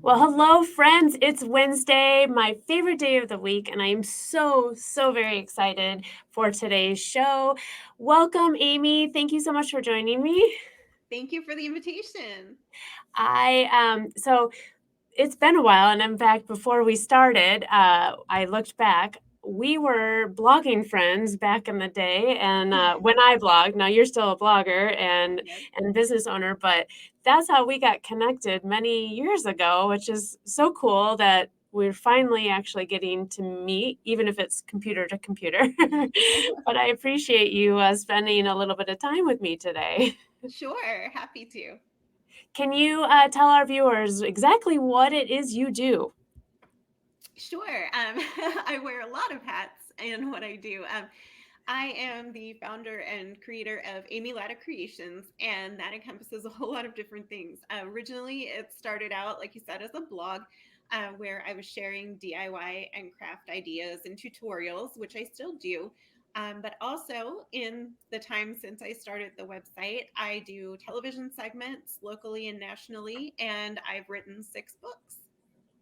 Well, hello, friends. It's Wednesday, my favorite day of the week, and I am so very excited for today's show. Welcome, Amy. Thank you so much for joining me. Thank you for the invitation. So it's been a while, and in fact, before we started, I looked back. We were blogging friends back in the day, and when I blogged, now you're still a blogger Yes. and business owner, but that's how we got connected many years ago, which is so cool that we're finally actually getting to meet, even if it's computer to computer. But I appreciate you spending a little bit of time with me today. Sure, happy to. Can you tell our viewers exactly what it is you do? Sure. I wear a lot of hats in what I do. I am the founder and creator of Amy Latta Creations, and that encompasses a whole lot of different things. Originally, it started out, like you said, as a blog where I was sharing DIY and craft ideas and tutorials, which I still do. But also, in the time since I started the website, I do television segments locally and nationally, and I've written 6 books.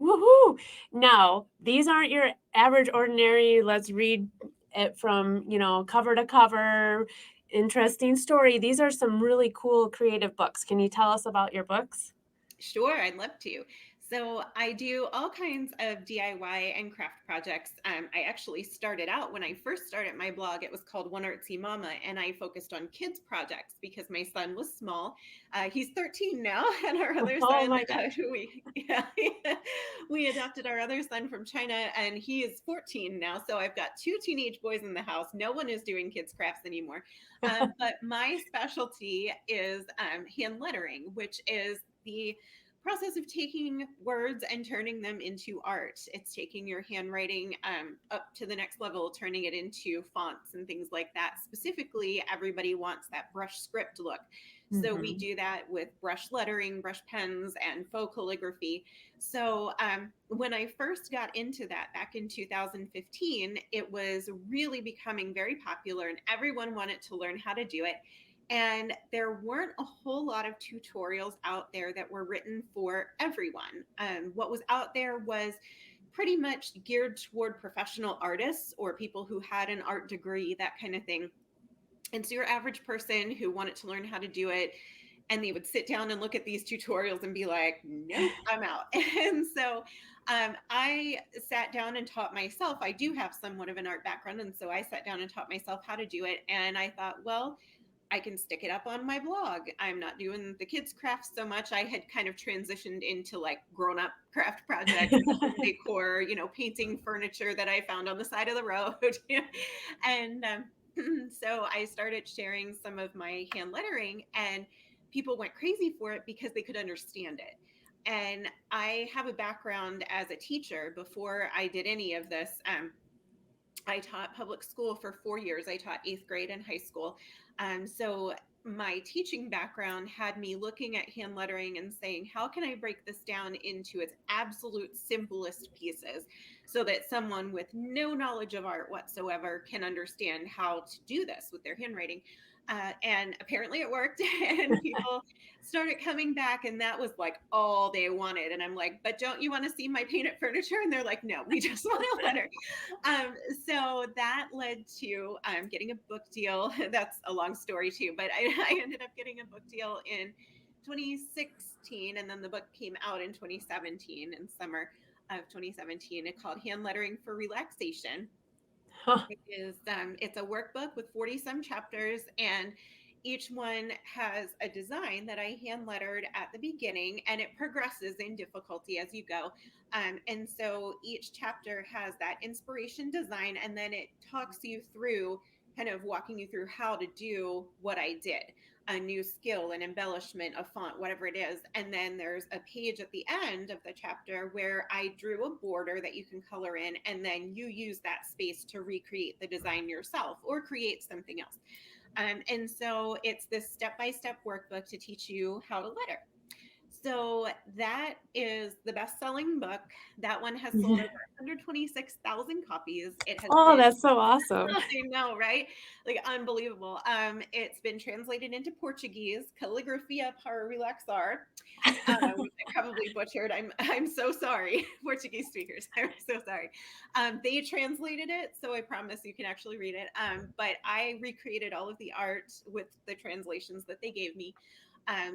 Woohoo! Now, these aren't your average, ordinary, let's read it from, cover to cover, interesting story. These are some really cool creative books. Can you tell us about your books? Sure, I'd love to. So I do all kinds of DIY and craft projects. I actually started out when I first started my blog. It was called One Artsy Mama, and I focused on kids projects because my son was small. He's 13 now, and our other Oh son, my gosh. we adopted our other son from China, and he is 14 now. So I've got 2 teenage boys in the house. No one is doing kids crafts anymore. But my specialty is hand lettering, which is the process of taking words and turning them into art. It's taking your handwriting up to the next level, turning it into fonts and things like that. Specifically, everybody wants that brush script look. So we Mhm. do that with brush lettering, brush pens, and faux calligraphy. So when I first got into that back in 2015, it was really becoming very popular and everyone wanted to learn how to do it. And there weren't a whole lot of tutorials out there that were written for everyone. What was out there was pretty much geared toward professional artists or people who had an art degree, that kind of thing. And so your average person who wanted to learn how to do it, and they would sit down and look at these tutorials and be like, nope, I'm out. And so I sat down and taught myself. I do have somewhat of an art background. And so I sat down and taught myself how to do it. And I thought, well, I can stick it up on my blog. I'm not doing the kids' crafts so much. I had kind of transitioned into like grown up craft projects, home decor, painting furniture that I found on the side of the road. And so I started sharing some of my hand lettering, and people went crazy for it because they could understand it. And I have a background as a teacher before I did any of this. I taught public school for 4 years. I taught 8th grade and high school. So my teaching background had me looking at hand lettering and saying, how can I break this down into its absolute simplest pieces so that someone with no knowledge of art whatsoever can understand how to do this with their handwriting? And apparently it worked, and people started coming back, and that was like all they wanted. And I'm like, but don't you want to see my painted furniture? And they're like, no, we just want a letter. Um, so that led to getting a book deal. That's a long story too, but I ended up getting a book deal in 2016, and then the book came out in 2017, in summer of 2017. It's called Hand Lettering for Relaxation. Huh. It's a workbook with 40 some chapters, and each one has a design that I hand lettered at the beginning, and it progresses in difficulty as you go. And so each chapter has that inspiration design, and then it talks you through, kind of walking you through how to do what I did, a new skill, an embellishment, a font, whatever it is. And then there's a page at the end of the chapter where I drew a border that you can color in, and then you use that space to recreate the design yourself or create something else. And so it's this step by step workbook to teach you how to letter. So that is the best selling book. That one has sold over 126,000 copies. It has Oh, been that's so awesome. I know, right? Like unbelievable. It's been translated into Portuguese, calligrafia para relaxar, which I probably totally butchered. I'm so sorry, Portuguese speakers. I'm so sorry. They translated it, so I promise you can actually read it. But I recreated all of the art with the translations that they gave me,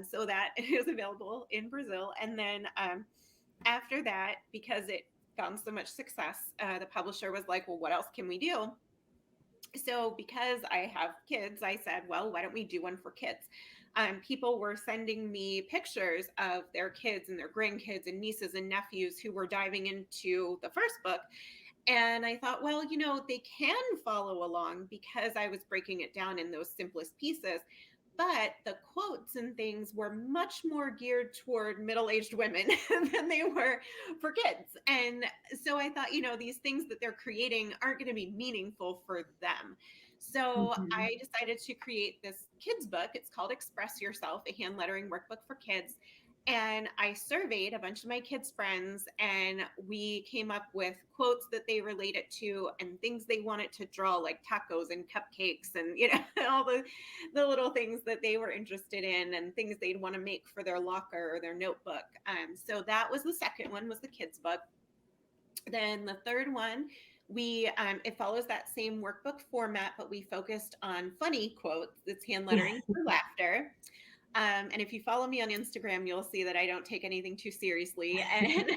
so that is available in Brazil. And then after that, because it found so much success, the publisher was like, "Well, what else can we do?" So because I have kids, I said, well, why don't we do one for kids? People were sending me pictures of their kids and their grandkids and nieces and nephews who were diving into the first book. And I thought, well, they can follow along because I was breaking it down in those simplest pieces. But the quotes and things were much more geared toward middle-aged women than they were for kids. And so I thought, these things that they're creating aren't going to be meaningful for them. So Mhm. I decided to create this kids book. It's called Express Yourself, a hand lettering workbook for kids. And I surveyed a bunch of my kids' friends, and we came up with quotes that they related to and things they wanted to draw, like tacos and cupcakes and, all the little things that they were interested in and things they'd want to make for their locker or their notebook. So that was the second one, was the kids book. Then the third one, we it follows that same workbook format, but we focused on funny quotes. It's hand lettering for laughter. And if you follow me on Instagram, you'll see that I don't take anything too seriously. And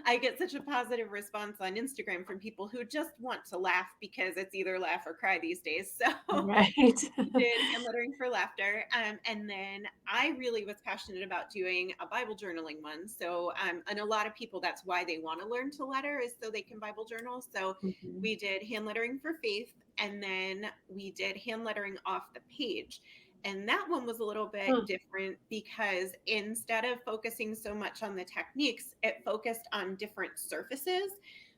I get such a positive response on Instagram from people who just want to laugh because it's either laugh or cry these days. So Right. we did hand lettering for laughter. And then I really was passionate about doing a Bible journaling one. So, and a lot of people, that's why they want to learn to letter, is so they can Bible journal. So Mhm. we did hand lettering for faith, and then we did hand lettering off the page. And that one was a little bit Huh. different because instead of focusing so much on the techniques, it focused on different surfaces.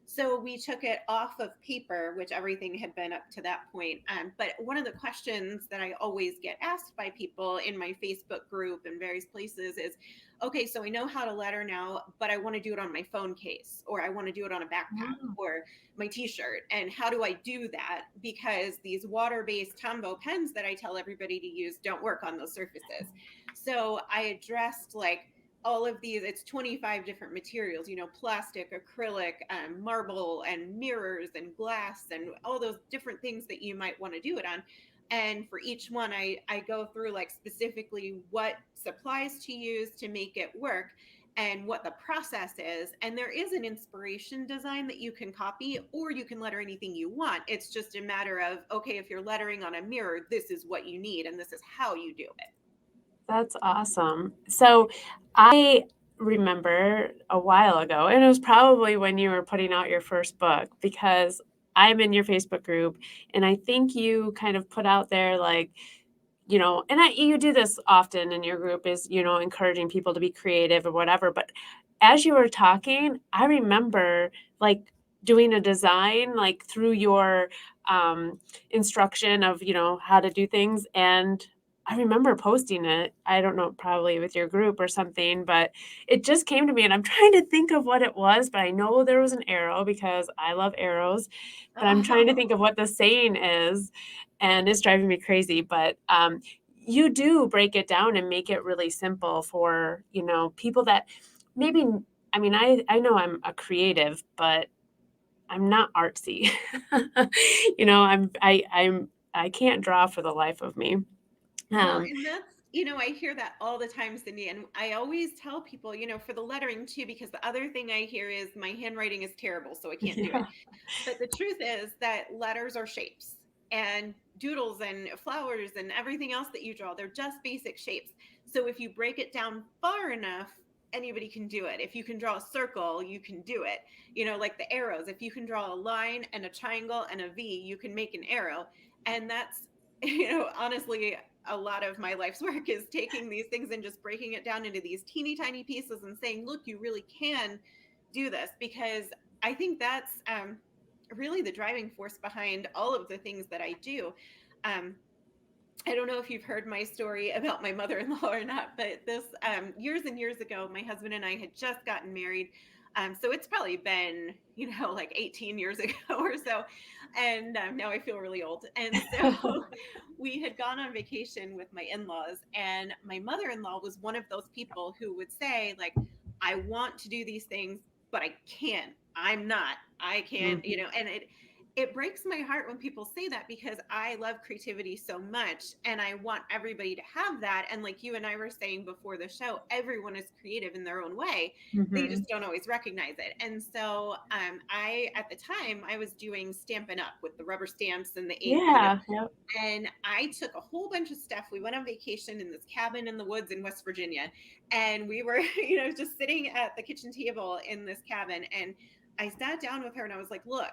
So we took it off of paper, which everything had been up to that point. But one of the questions that I always get asked by people in my Facebook group and various places is, okay, so I know how to letter now, but I want to do it on my phone case, or I want to do it on a backpack Wow. or my t-shirt. And how do I do that? Because these water-based Tombow pens that I tell everybody to use don't work on those surfaces. So I addressed like all of these, it's 25 different materials, plastic, acrylic, marble, and mirrors and glass, and all those different things that you might want to do it on. And for each one, I go through like specifically what supplies to use to make it work and what the process is. And there is an inspiration design that you can copy, or you can letter anything you want. It's just a matter of, okay, if you're lettering on a mirror, this is what you need and this is how you do it. That's awesome. So I remember a while ago, and it was probably when you were putting out your first book, because I'm in your Facebook group, and I think you kind of put out there like, and you do this often in your group, is, encouraging people to be creative or whatever. But as you were talking, I remember like doing a design like through your instruction of, how to do things. And I remember posting it. I don't know, probably with your group or something, but it just came to me and I'm trying to think of what it was, but I know there was an arrow because I love arrows, but I'm trying to think of Oh, what the saying is, and it's driving me crazy. But you do break it down and make it really simple for, people that maybe, I mean, I know I'm a creative, but I'm not artsy. I can't draw for the life of me. well, Um, and that's, I hear that all the time, Cindy. And I always tell people, for the lettering too, because the other thing I hear is my handwriting is terrible, so I can't do it. yeah. But the truth is that letters are shapes, and doodles and flowers and everything else that you draw, they're just basic shapes. So if you break it down far enough, anybody can do it. If you can draw a circle, you can do it. Like the arrows, if you can draw a line and a triangle and a V, you can make an arrow. And that's, honestly, a lot of my life's work is taking these things and just breaking it down into these teeny tiny pieces and saying, look, you really can do this. Because I think that's really the driving force behind all of the things that I do. Um, I don't know if you've heard my story about my mother-in-law or not, but this years and years ago, my husband and I had just gotten married. So it's probably been, like 18 years ago or so. And now I feel really old. And so we had gone on vacation with my in-laws, and my mother-in-law was one of those people who would say like, I want to do these things, but I can't. I'm not. I can't, Mhm. and it breaks my heart when people say that, because I love creativity so much and I want everybody to have that. And like you and I were saying before the show, everyone is creative in their own way. They Mhm. just don't always recognize it. And so I, at the time, I was doing Stampin' Up with the rubber stamps and the ink, Yeah, yep. and I took a whole bunch of stuff. We went on vacation in this cabin in the woods in West Virginia. And we were, just sitting at the kitchen table in this cabin. And I sat down with her and I was like, look,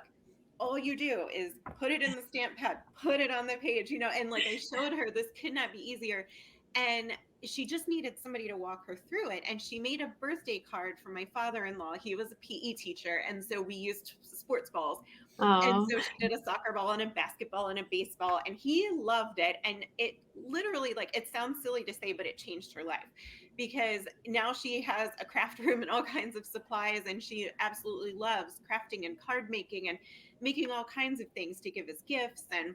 all you do is put it in the stamp pad, put it on the page, and like I showed her this could not be easier. And she just needed somebody to walk her through it. And she made a birthday card for my father in law. He was a PE teacher. And so we used sports balls, and Oh, so she did a soccer ball and a basketball and a baseball, and he loved it. And it literally, like, it sounds silly to say, but it changed her life, because now she has a craft room and all kinds of supplies, and she absolutely loves crafting and card making and making all kinds of things to give as gifts. And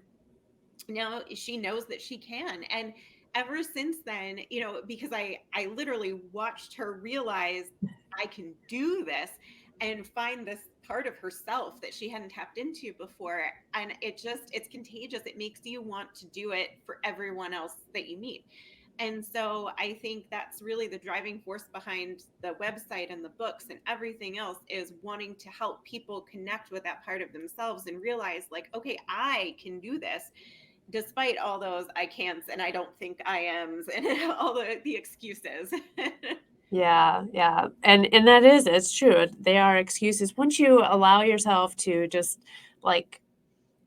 now she knows that she can. And ever since then, because I literally watched her realize I can do this and find this part of herself that she hadn't tapped into before. And it's contagious. It makes you want to do it for everyone else that you meet. And so I think that's really the driving force behind the website and the books and everything else, is wanting to help people connect with that part of themselves and realize, like, okay, I can do this despite all those I can'ts and I don't think I am's and all the excuses. yeah, yeah, and that is it's true, they are excuses. Once you allow yourself to just, like,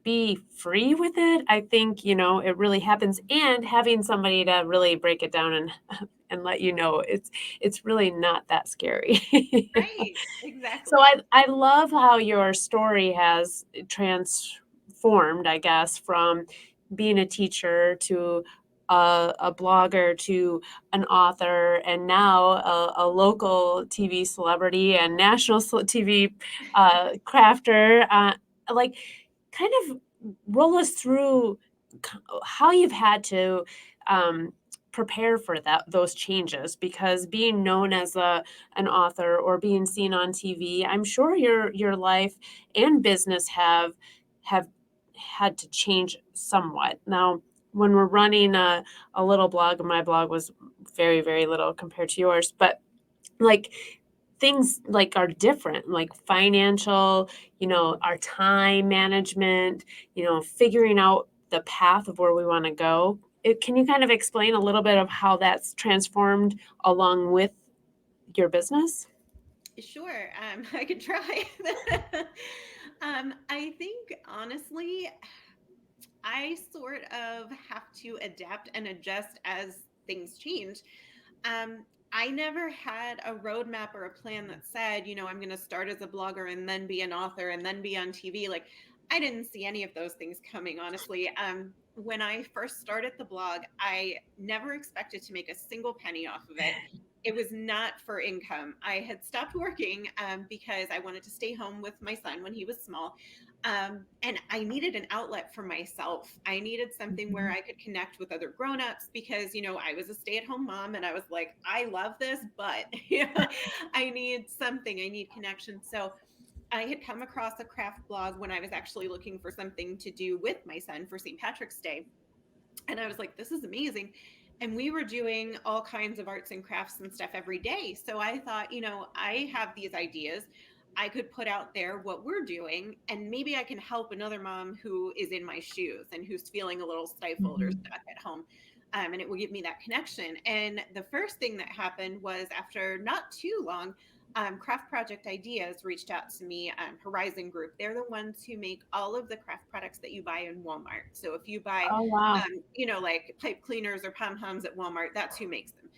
be free with it, I think, it really happens, and having somebody to really break it down and and let you know it's really not that scary. Right, So exactly. I love how your story has transformed, I guess, from being a teacher to a blogger to an author and now a local TV celebrity and national TV crafter. Like, kind of roll us through how you've had to um, prepare for those changes, because being known as an author or being seen on TV, I'm sure your life and business have had to change somewhat. Now, when we're running a little blog, and my blog was very, very little compared to yours, but like things like are different, like financial, our time management, figuring out the path of where we want to go. Can you kind of explain a little bit of how that's transformed along with your business? Sure, I could try. I think honestly, I sort of have to adapt and adjust as things change. I never had a roadmap or a plan that said, I'm going to start as a blogger and then be an author and then be on TV. Like, I didn't see any of those things coming, honestly. When I first started the blog, I never expected to make a single penny off of it. It was not for income. I had stopped working because I wanted to stay home with my son when he was small. And I needed an outlet for myself. I needed something where Mhm. I could connect with other grown-ups, because, I was a stay-at-home mom and I was like, I love this, but I need something. I need connection. So I had come across a craft blog when I was actually looking for something to do with my son for St. Patrick's Day. And I was like, this is amazing. And we were doing all kinds of arts and crafts and stuff every day. So I thought, I have these ideas. I could put out there what we're doing, and maybe I can help another mom who is in my shoes and who's feeling a little stifled or Mhm. stuck at home. And it will give me that connection. And the first thing that happened was, after not too long, Craft Project Ideas reached out to me. Horizon Group, they're the ones who make all of the craft products that you buy in Walmart. So if you buy Oh, wow. like pipe cleaners or pom poms at Walmart. That's who makes them.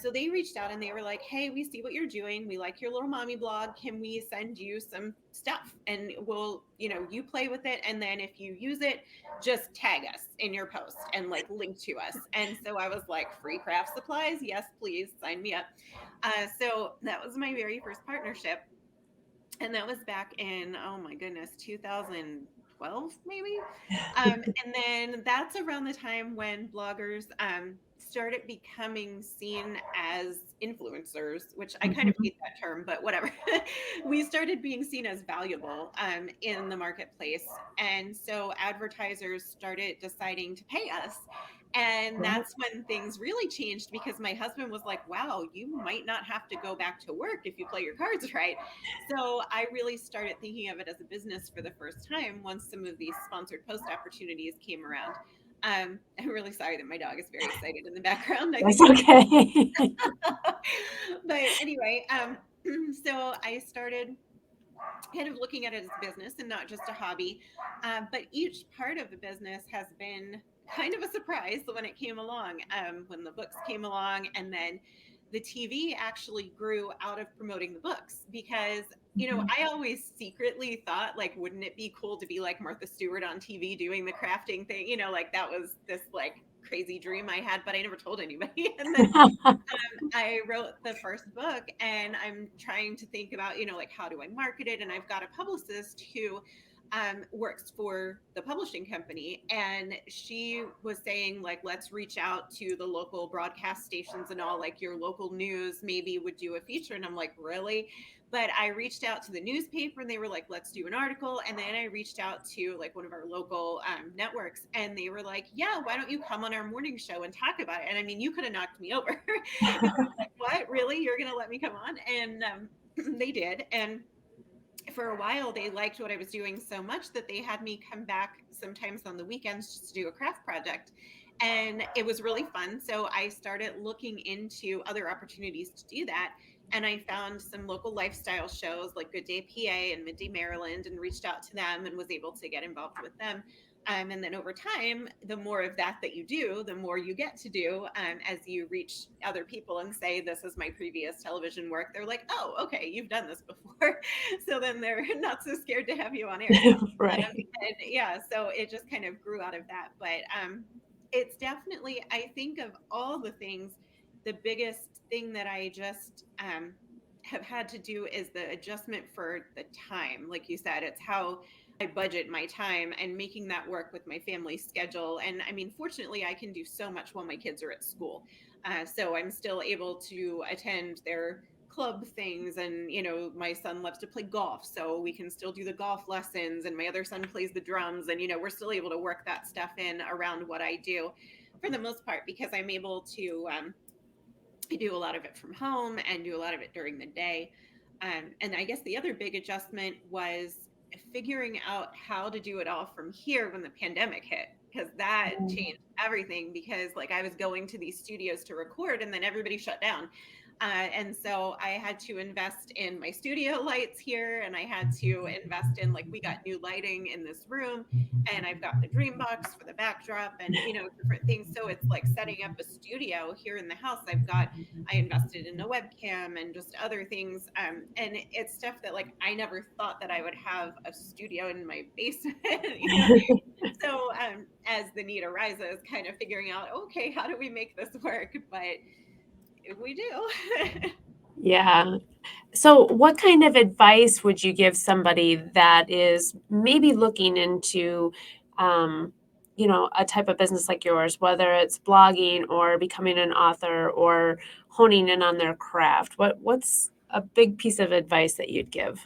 So they reached out and they were like, "Hey, we see what you're doing. We like your little mommy blog. Can we send you some stuff? And we'll, you play with it. And then if you use it, just tag us in your post and like link to us." And so I was like, "Free craft supplies? Yes, please sign me up." So that was my very first partnership, and that was back in, oh my goodness, 2012 maybe. And then that's around the time when bloggers started becoming seen as influencers, which I kind of Mhm. hate that term, but whatever. We started being seen as valuable in the marketplace. And so advertisers started deciding to pay us. And Right. that's when things really changed because my husband was like, wow, you might not have to go back to work if you play your cards right. So I really started thinking of it as a business for the first time once some of these sponsored post opportunities came around. I'm really sorry that my dog is very excited in the background. I That's think you okay. but anyway, so I started kind of looking at it as a business and not just a hobby. But each part of the business has been kind of a surprise when it came along, when the books came along, and then the TV actually grew out of promoting the books because Mhm. I always secretly thought like, wouldn't it be cool to be like Martha Stewart on TV doing the crafting thing? Like that was this like crazy dream I had, but I never told anybody. And then I wrote the first book and I'm trying to think about, like how do I market it? And I've got a publicist who works for the publishing company. And she was saying, like, let's reach out to the local broadcast stations and all, like your local news maybe would do a feature. And I'm like, really? But I reached out to the newspaper and they were like, let's do an article. And then I reached out to like one of our local networks and they were like, yeah, why don't you come on our morning show and talk about it? And I mean, you could have knocked me over. What, really, you're gonna let me come on? And they did. And for a while they liked what I was doing so much that they had me come back sometimes on the weekends just to do a craft project. And it was really fun. So I started looking into other opportunities to do that. And I found some local lifestyle shows like Good Day PA and Midday Maryland and reached out to them and was able to get involved with them. And then over time, the more of that you do, the more you get to do as you reach other people and say, this is my previous television work. They're like, oh, okay, you've done this before. So then they're not so scared to have you on air. Right. And yeah, so it just kind of grew out of that. But it's definitely, I think of all the things, the biggest thing that I just have had to do is the adjustment for the time. Like you said, it's how I budget my time and making that work with my family schedule. And I mean, fortunately, I can do so much while my kids are at school. So I'm still able to attend their club things, and my son loves to play golf, so we can still do the golf lessons, and my other son plays the drums, and we're still able to work that stuff in around what I do for the most part because I'm able to I do a lot of it from home and do a lot of it during the day. And I guess the other big adjustment was figuring out how to do it all from here when the pandemic hit, because that Mm. changed everything. Because like I was going to these studios to record and then everybody shut down. And so I had to invest in my studio lights here, and I had to invest in like we got new lighting in this room, and I've got the dream box for the backdrop and different things. So it's like setting up a studio here in the house. I invested in a webcam and just other things. And it's stuff that like I never thought that I would have a studio in my basement. So as the need arises, kind of figuring out, okay, how do we make this work? But we do. Yeah. So, what kind of advice would you give somebody that is maybe looking into, um, a type of business like yours, whether it's blogging or becoming an author or honing in on their craft? What's a big piece of advice that you'd give?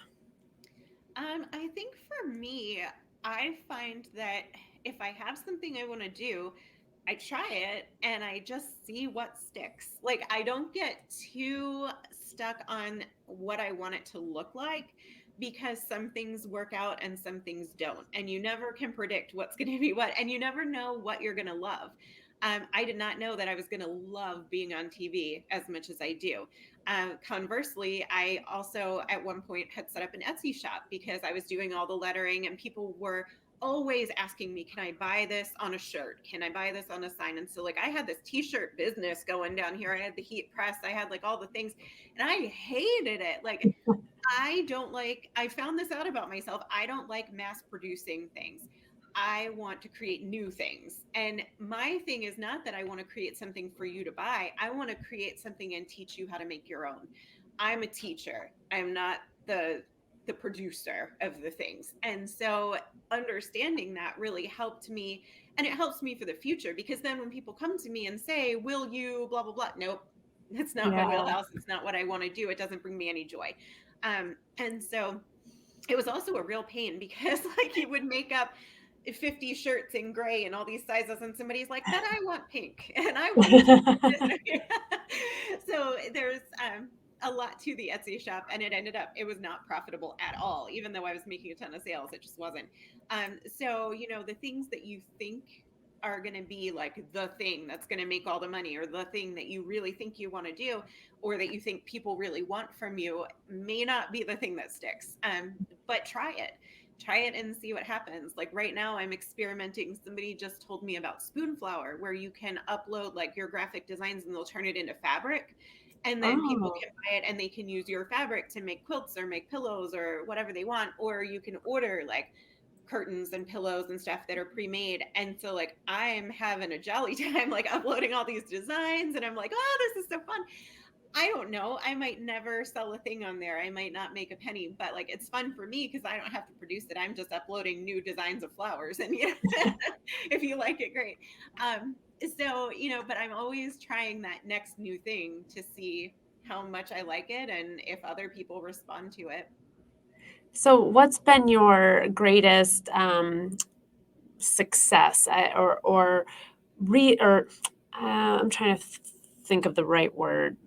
I think for me, I find that if I have something I want to do, I try it and I just see what sticks. Like, I don't get too stuck on what I want it to look like because some things work out and some things don't. And you never can predict what's going to be what, and you never know what you're going to love. I did not know that I was going to love being on TV as much as I do. Conversely, I also at one point had set up an Etsy shop because I was doing all the lettering and people were always asking me, can I buy this on a shirt? Can I buy this on a sign? And so like I had this t-shirt business going down here. I had the heat press, I had like all the things, and I hated it. Like I found this out about myself. I don't like mass producing things. I want to create new things. And my thing is not that I want to create something for you to buy. I want to create something and teach you how to make your own. I'm a teacher. I'm not the the producer of the things. And so understanding that really helped me, and it helps me for the future, because then when people come to me and say, will you blah blah blah, nope, that's not my Yeah. wheelhouse, it's not what I want to do, it doesn't bring me any joy. And so it was also a real pain because like you would make up 50 shirts in gray and all these sizes, and somebody's like, but I want pink and I want it to be this. So there's a lot to the Etsy shop, and it was not profitable at all, even though I was making a ton of sales. It just wasn't. So the things that you think are going to be like the thing that's going to make all the money, or the thing that you really think you want to do, or that you think people really want from you, may not be the thing that sticks. But try it and see what happens. Like right now I'm experimenting. Somebody just told me about Spoonflower, where you can upload like your graphic designs and they'll turn it into fabric, and then people Oh. can buy it and they can use your fabric to make quilts or make pillows or whatever they want. Or you can order like curtains and pillows and stuff that are pre-made. And so like I'm having a jolly time like uploading all these designs, and I'm like, oh, this is so fun. I don't know. I might never sell a thing on there. I might not make a penny, but like it's fun for me because I don't have to produce it. I'm just uploading new designs of flowers, and if you like it, great. So but I'm always trying that next new thing to see how much I like it and if other people respond to it. So what's been your greatest success, I'm trying to think of the right word.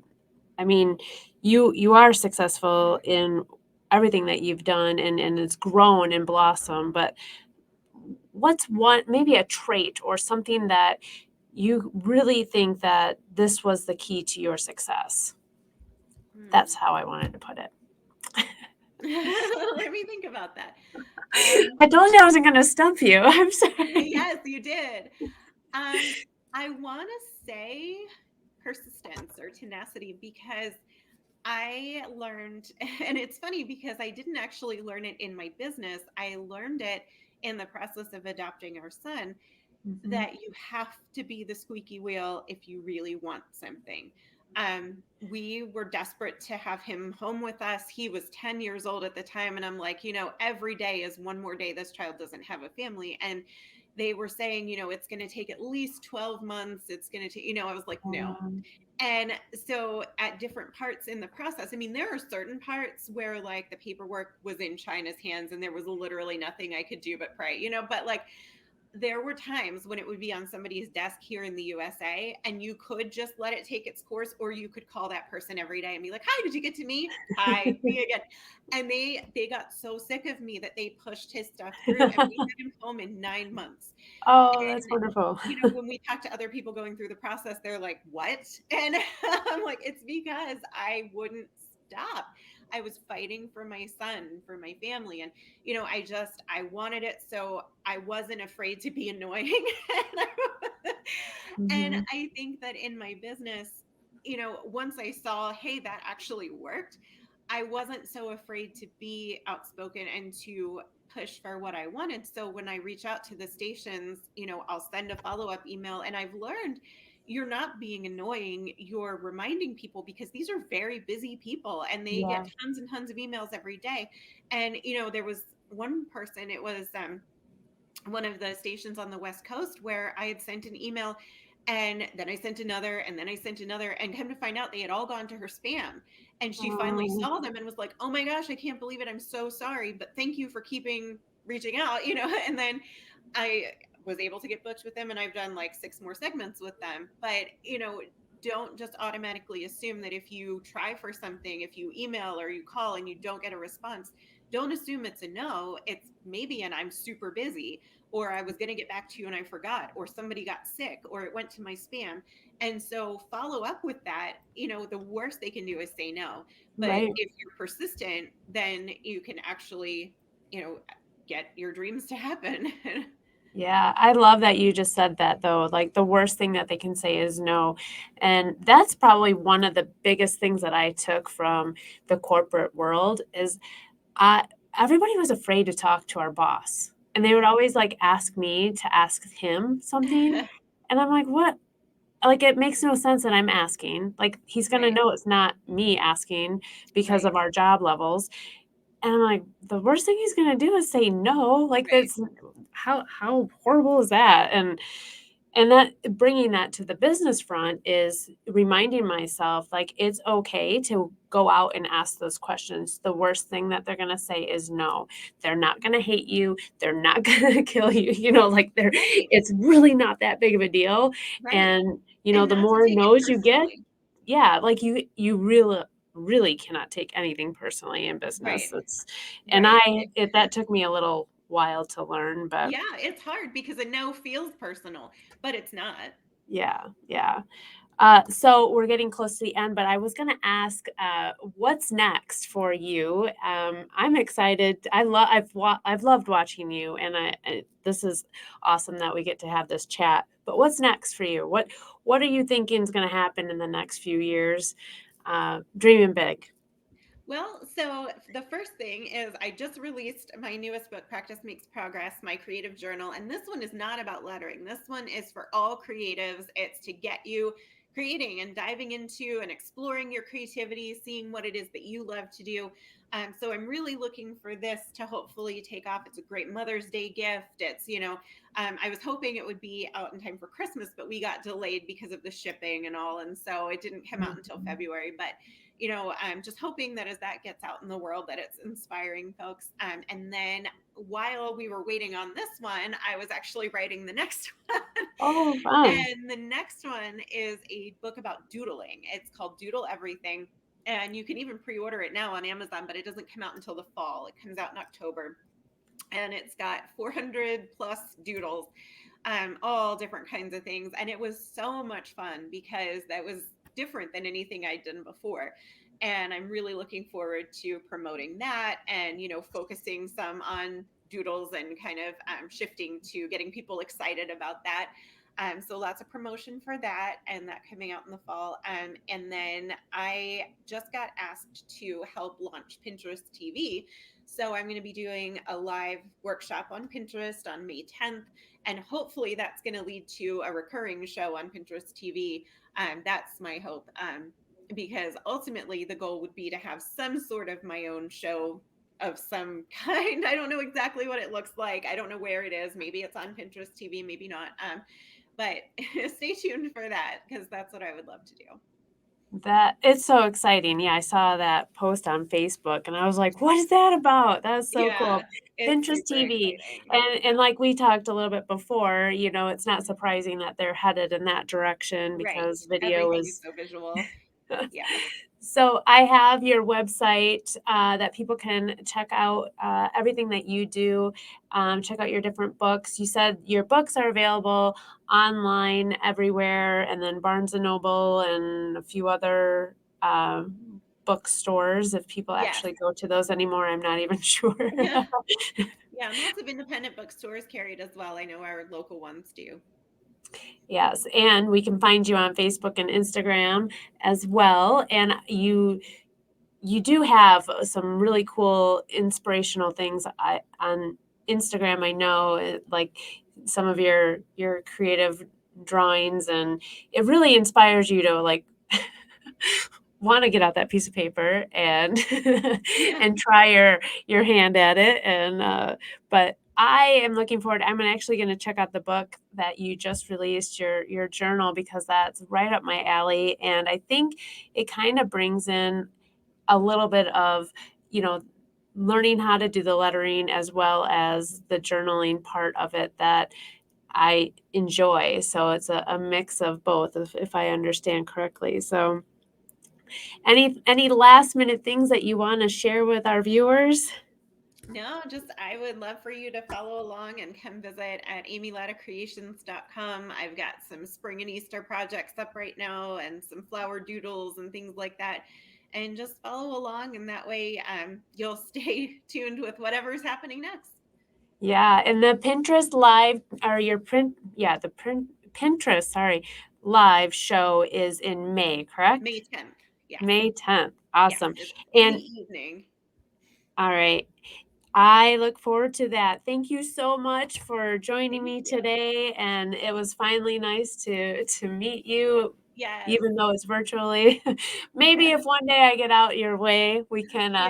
I mean, you are successful in everything that you've done, and it's grown and blossomed, but what's one, maybe a trait or something that you really think that this was the key to your success? That's Hmm. how I wanted to put it. Let me think about that. Um, I told you I wasn't gonna stump you. I'm sorry. yes, you did. Um, I want to say persistence or tenacity, because I learned, and it's funny because I didn't actually learn it in my business. I learned it in the process of adopting our son, Mhm. that you have to be the squeaky wheel if you really want something. We were desperate to have him home with us. He was 10 years old at the time. And I'm like, every day is one more day this child doesn't have a family. And they were saying, it's going to take at least 12 months. It's going to take, I was like, no. Um, And so at different parts in the process, I mean, there are certain parts where like the paperwork was in China's hands and there was literally nothing I could do but pray, but like there were times when it would be on somebody's desk here in the USA, and you could just let it take its course, or you could call that person every day and be like, "Hi, did you get to me? Hi, me again." And they got so sick of me that they pushed his stuff through, and we had him home in 9 months. Oh, And that's wonderful. when we talk to other people going through the process, they're like, "What?" And I'm like, "It's because I wouldn't stop. I was fighting for my son, for my family, and I wanted it, so I wasn't afraid to be annoying." And Mhm. I think that in my business, once I saw, hey, that actually worked, I wasn't so afraid to be outspoken and to push for what I wanted. So when I reach out to the stations, I'll send a follow up email. And I've learned you're not being annoying, you're reminding people, because these are very busy people and they Yeah. get tons and tons of emails every day. And, there was one person, it was one of the stations on the West Coast, where I had sent an email and then I sent another and then I sent another, and come to find out they had all gone to her spam. And she finally Um, saw them and was like, "Oh my gosh, I can't believe it. I'm so sorry, but thank you for keeping reaching out," And then I was able to get booked with them, and I've done like 6 more segments with them. But, don't just automatically assume that if you try for something, if you email or you call and you don't get a response, don't assume it's a no. It's maybe and I'm super busy, or I was going to get back to you and I forgot, or somebody got sick, or it went to my spam. And so follow up with that. The worst they can do is say no. But right. if you're persistent, then you can actually, get your dreams to happen. Yeah, I love that you just said that though. Like the worst thing that they can say is no. And that's probably one of the biggest things that I took from the corporate world is I everybody was afraid to talk to our boss. And they would Mm. always like ask me to ask him something. And I'm like, what? Like it makes no sense that I'm asking. Like he's gonna Right, know it's not me asking because right, of our job levels. And I'm like, the worst thing he's gonna do is say no. Like Right. that's how horrible is that? And that bringing that to the business front is reminding myself like it's okay to go out and ask those questions. The worst thing that they're going to say is no. They're not going to hate you. They're not going to kill you. Like Right. it's really not that big of a deal. Right. And And the not to more take it no's you get, personally. yeah, like you really cannot take anything personally in business. Right. It's and Right. that took me a little while to learn, but Yeah, it's hard because a no feels personal, but it's not. yeah, yeah. So we're getting close to the end, but I was going to ask, what's next for you? I'm excited. I've loved watching you, and this is awesome that we get to have this chat. But what's next for you? What are you thinking is going to happen in the next few years? Dreaming big. Well, so the first thing is I just released my newest book, Practice Makes Progress, my creative journal. And this one is not about lettering. This one is for all creatives. It's to get you creating and diving into and exploring your creativity, seeing what it is that you love to do. So I'm really looking for this to hopefully take off. It's a great Mother's Day gift. I was hoping it would be out in time for Christmas, but we got delayed because of the shipping and all. And so it didn't come out until Mhm. February. But I'm just hoping that as that gets out in the world, that it's inspiring folks. And then while we were waiting on this one, I was actually writing the next one. Oh, fun. And the next one is a book about doodling. It's called Doodle Everything. And you can even pre order it now on Amazon, but it doesn't come out until the fall. It comes out in October. And it's got 400 plus doodles, all different kinds of things. And it was so much fun because that was different than anything I'd done before. And I'm really looking forward to promoting that and, focusing some on doodles and kind of shifting to getting people excited about that. So lots of promotion for that and that coming out in the fall. And then I just got asked to help launch Pinterest TV. So I'm going to be doing a live workshop on Pinterest on May 10th. And hopefully that's going to lead to a recurring show on Pinterest TV. That's my hope. Because ultimately the goal would be to have some sort of my own show of some kind. I don't know exactly what it looks like. I don't know where it is. Maybe it's on Pinterest TV, maybe not. But stay tuned for that because that's what I would love to do. That it's so exciting. Yeah, I saw that post on Facebook and I was like, "What is that about?" That's so Yeah, cool. it's Pinterest super TV. exciting. And like we talked a little bit before, it's not surprising that they're headed in that direction Right. because video Everything is is so visual. Yeah. So I have your website that people can check out everything that you do. Check out your different books. You said your books are available online everywhere, and then Barnes and Noble and a few other bookstores. If people Yes. actually go to those anymore, I'm not even sure. Yeah. Yeah. And lots of independent bookstores carry it as well. I know our local ones do. Yes, and we can find you on Facebook and Instagram as well. And you do have some really cool inspirational things on Instagram. I know, like some of your creative drawings, and it really inspires you to like want to get out that piece of paper and Yeah. and try your hand at it. And but I am looking forward. I'm actually going to check out the book that you just released, your journal, because that's right up my alley. And I think it kind of brings in a little bit of, you know, learning how to do the lettering as well as the journaling part of it that I enjoy. So it's a mix of both, if I understand correctly. So any last minute things that you want to share with our viewers? No, just I would love for you to follow along and come visit at amylattacreations.com. I've got some spring and Easter projects up right now and some flower doodles and things like that. And just follow along, and that way you'll stay tuned with whatever's happening next. Yeah, and the Pinterest live or your print, yeah, the Pinterest, sorry, live show is in May, May correct? 10th. Yes. May 10th. Yes. Awesome. It's in the And evening. all right. I look forward to that. Thank you so much for joining Thank me you. today, and it was finally nice to meet you Yes. even though it's virtually. Maybe if one day I get out your way, we can, Yeah.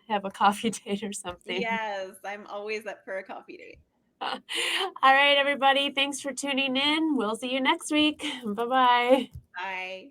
have a coffee date or something. Yes, I'm always up for a coffee date. Alright, everybody, thanks for tuning in. We'll see you next week. Bye-bye. Bye.